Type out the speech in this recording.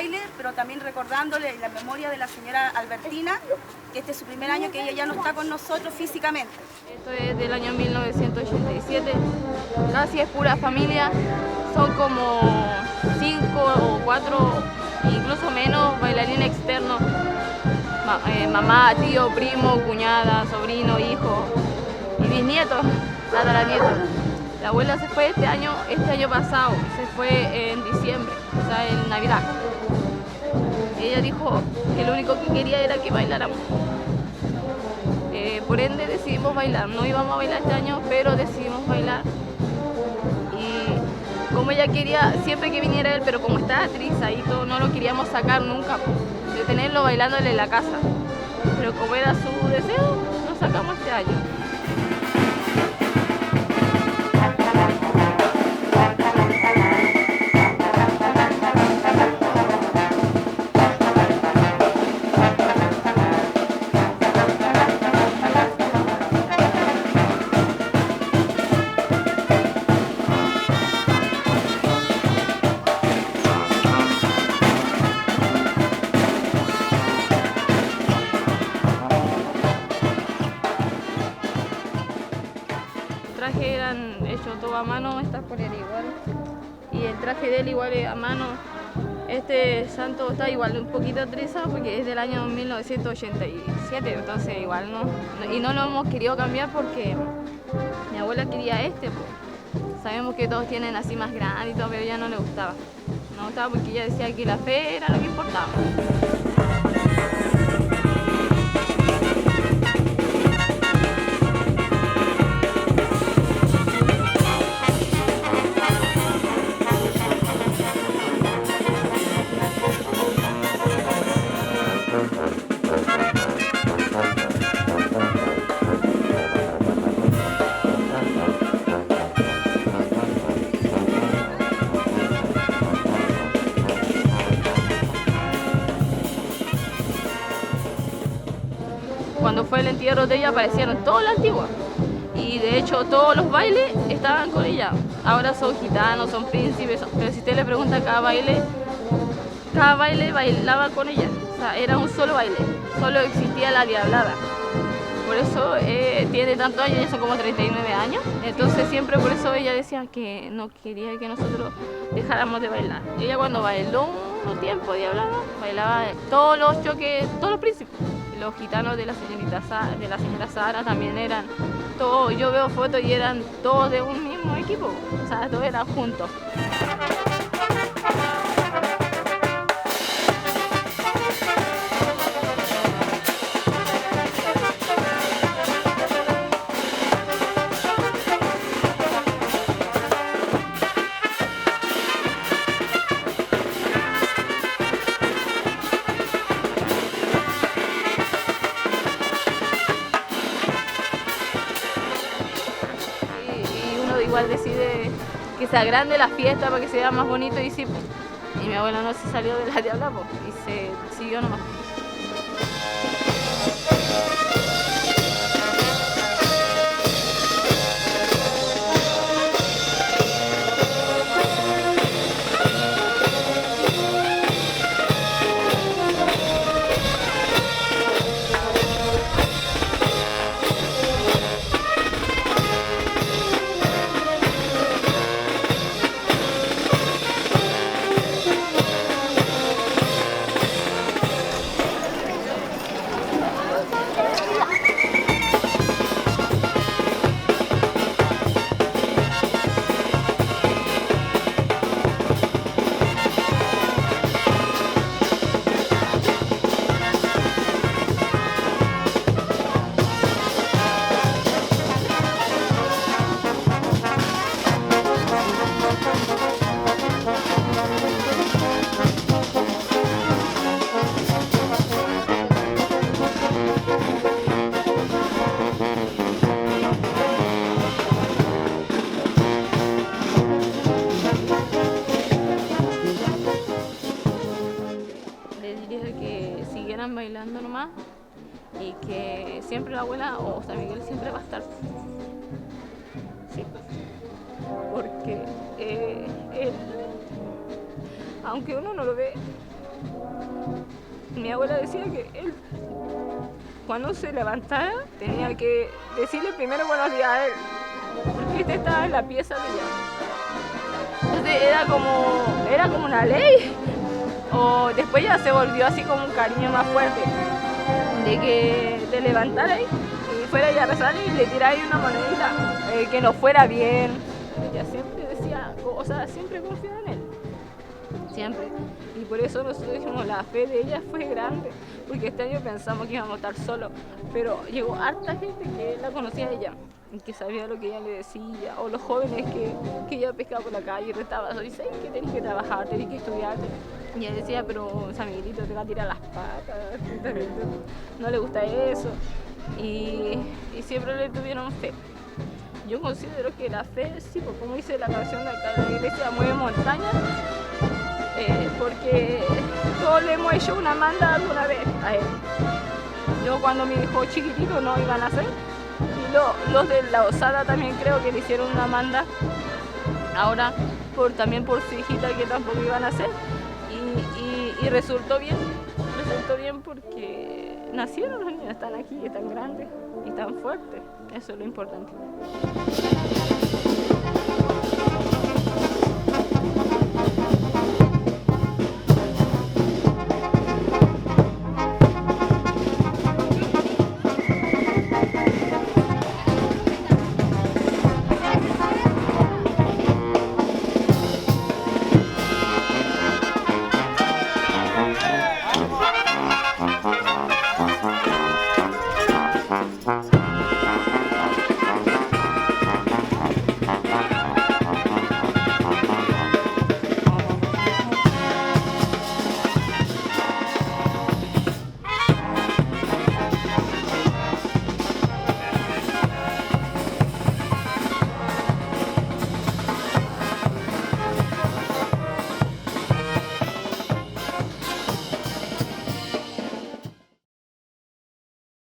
baile, pero también recordándole la memoria de la señora Albertina, que este es su primer año que ella ya no está con nosotros físicamente. Esto es del año 1987, casi es pura familia, son como 5 o 4, incluso menos bailarines externos, mamá, tío, primo, cuñada, sobrino, hijo y bisnietos, tataranietos. La abuela se fue este año pasado, se fue en diciembre, o sea, en Navidad. Ella dijo que lo único que quería era que bailáramos. Por ende decidimos bailar, no íbamos a bailar este año, pero decidimos bailar. Y como ella quería siempre que viniera él, pero como estaba trizadito, no lo queríamos sacar nunca, de tenerlo bailándole en la casa. Pero como era su deseo, lo sacamos este año. Los trajes eran hechos todo a mano, estas poleras igual, y el traje de él igual es a mano. Este santo está igual un poquito trizado porque es del año 1987, entonces igual no lo hemos querido cambiar porque mi abuela quería este, pues. Sabemos que todos tienen así más grande y todo, pero a ella no le gustaba. No gustaba porque ella decía que la fe era lo que importaba. Cuando fue el entierro de ella aparecieron todas las antiguas y de hecho todos los bailes estaban con ella. Ahora son gitanos, son príncipes, pero si usted le pregunta cada baile bailaba con ella. O sea, era un solo baile, solo existía la diablada. Por eso tiene tantos años, ya son como 39 años. Entonces siempre por eso ella decía que no quería que nosotros dejáramos de bailar. Ella cuando bailó un tiempo diablada, bailaba todos los choques, todos los príncipes. Los gitanos de la señora Sara también eran todos, yo veo fotos y eran todos de un mismo equipo, o sea, todos eran juntos. Igual decide que se agrande la fiesta para que sea más bonito y sí, y mi abuela no se salió de la diabla y se siguió nomás. Bailando nomás y que siempre la abuela o San Miguel siempre va a estar, sí, porque él, aunque uno no lo ve, mi abuela decía que él, cuando se levantara, tenía que decirle primero buenos días a él, porque este estaba en la pieza de ella. Entonces era como una ley. O después ya se volvió así como un cariño más fuerte, de que te levantara y fuera a rezar y le tirara una monedita, que no fuera bien. Ella siempre decía cosas, siempre confiaba en él, siempre. Y por eso nosotros dijimos, la fe de ella fue grande, porque este año pensamos que íbamos a estar solos, pero llegó harta gente que la conocía a ella, y que sabía lo que ella le decía, o los jóvenes que ella pescaba por la calle y retaba, dicen que tenés que trabajar, tenés que estudiar. Y ella decía, pero San Miguelito te va a tirar las patas, no le gusta eso. Y siempre le tuvieron fe. Yo considero que la fe, sí, pues como dice la canción de acá de la iglesia, mueve montañas, porque todos le hemos hecho una manda alguna vez a él. Yo cuando mi hijo chiquitito no iban a hacer, y los de la Osada también creo que le hicieron una manda ahora también por su hijita que tampoco iban a hacer, y resultó bien porque nacieron los niños, están aquí, están grandes y están fuertes, eso es lo importante.